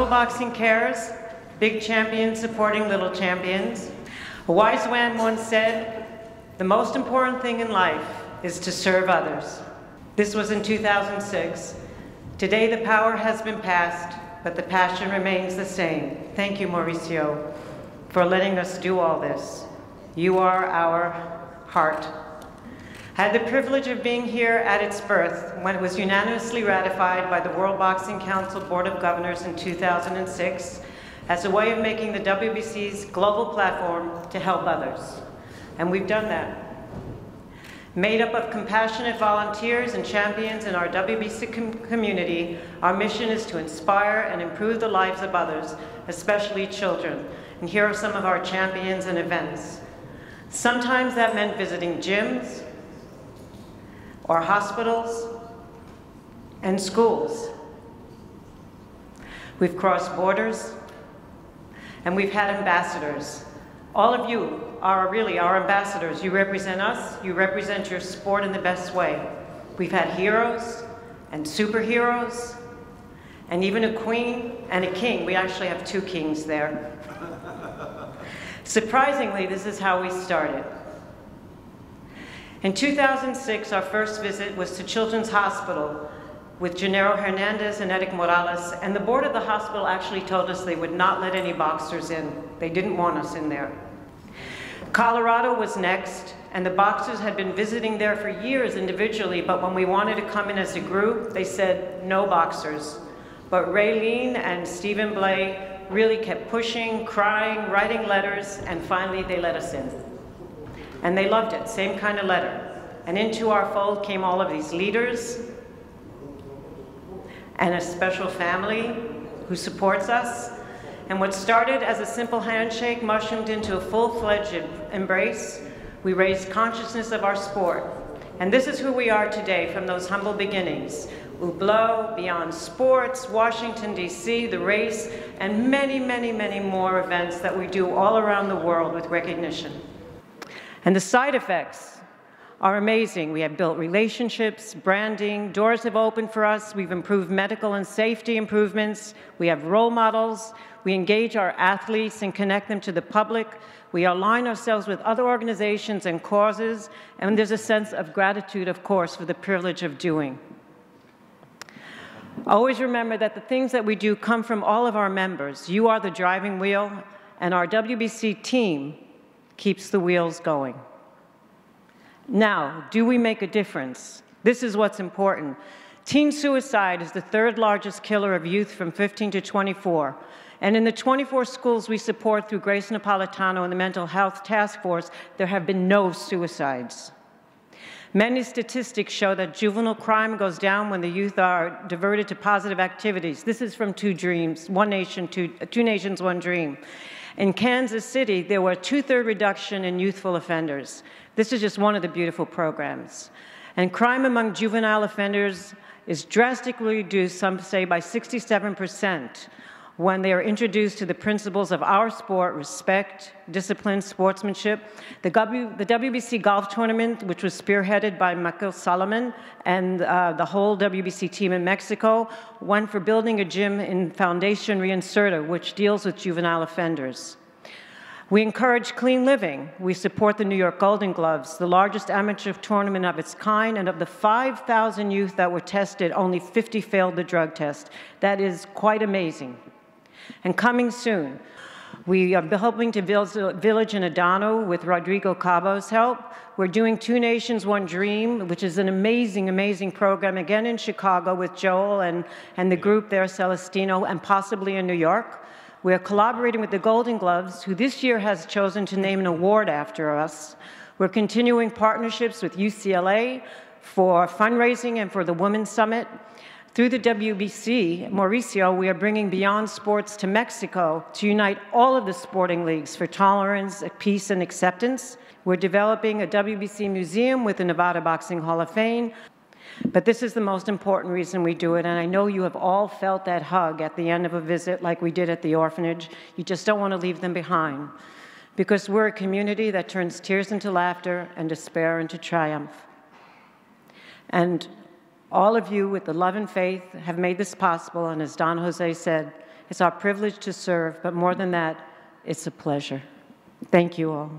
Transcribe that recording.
Boxing Cares, big champions supporting little champions. A wise man once said, "The most important thing in life is to serve others." This was in 2006. Today the power has been passed, but the passion remains the same. Thank you, Mauricio, for letting us do all this. You are our heart. I had the privilege of being here at its birth when it was unanimously ratified by the World Boxing Council Board of Governors in 2006 as a way of making the WBC's global platform to help others. And we've done that. Made up of compassionate volunteers and champions in our WBC community, our mission is to inspire and improve the lives of others, especially children. And here are some of our champions and events. Sometimes that meant visiting gyms, or hospitals, and schools. We've crossed borders, and we've had ambassadors. All of you are really our ambassadors. You represent us, you represent your sport in the best way. We've had heroes and superheroes, and even a queen and a king. We actually have two kings there. Surprisingly, this is how we started. In 2006, our first visit was to Children's Hospital with Gennaro Hernandez and Eric Morales, and the board of the hospital actually told us they would not let any boxers in. They didn't want us in there. Colorado was next, and the boxers had been visiting there for years individually, but when we wanted to come in as a group, they said no boxers. But Raylene and Stephen Blay really kept pushing, crying, writing letters, and finally they let us in. And they loved it, same kind of letter. And into our fold came all of these leaders and a special family who supports us. And what started as a simple handshake mushroomed into a full-fledged embrace. We raised consciousness of our sport. And this is who we are today from those humble beginnings. Hublot, Beyond Sports, Washington, D.C., the race, and many, many, many more events that we do all around the world with recognition. And the side effects are amazing. We have built relationships, branding, doors have opened for us, we've improved medical and safety improvements, we have role models, we engage our athletes and connect them to the public, we align ourselves with other organizations and causes, and there's a sense of gratitude, of course, for the privilege of doing. Always remember that the things that we do come from all of our members. You are the driving wheel, and our WBC team keeps the wheels going. Now, do we make a difference? This is what's important. Teen suicide is the third largest killer of youth from 15 to 24. And in the 24 schools we support through Grace Napolitano and the Mental Health Task Force, there have been no suicides. Many statistics show that juvenile crime goes down when the youth are diverted to positive activities. This is from Two Nations, One Dream. In Kansas City, there were a 2/3 reduction in youthful offenders. This is just one of the beautiful programs. And crime among juvenile offenders is drastically reduced, some say by 67%, when they are introduced to the principles of our sport: respect, discipline, sportsmanship. The WBC golf tournament, which was spearheaded by Michael Solomon and the whole WBC team in Mexico, won for building a gym in Foundation Reinserta, which deals with juvenile offenders. We encourage clean living. We support the New York Golden Gloves, the largest amateur tournament of its kind, and of the 5,000 youth that were tested, only 50 failed the drug test. That is quite amazing. And coming soon, we are helping to build a village in Adano with Rodrigo Cabo's help. We're doing Two Nations, One Dream, which is an amazing, amazing program, again in Chicago with Joel and the group there, Celestino, and possibly in New York. We're collaborating with the Golden Gloves, who this year has chosen to name an award after us. We're continuing partnerships with UCLA for fundraising and for the Women's Summit. Through the WBC, Mauricio, we are bringing Beyond Sports to Mexico to unite all of the sporting leagues for tolerance, peace, and acceptance. We're developing a WBC museum with the Nevada Boxing Hall of Fame. But this is the most important reason we do it, and I know you have all felt that hug at the end of a visit like we did at the orphanage. You just don't want to leave them behind, because we're a community that turns tears into laughter and despair into triumph. And All of you with the love and faith have made this possible, and as Don Jose said, it's our privilege to serve, but more than that, it's a pleasure. Thank you all.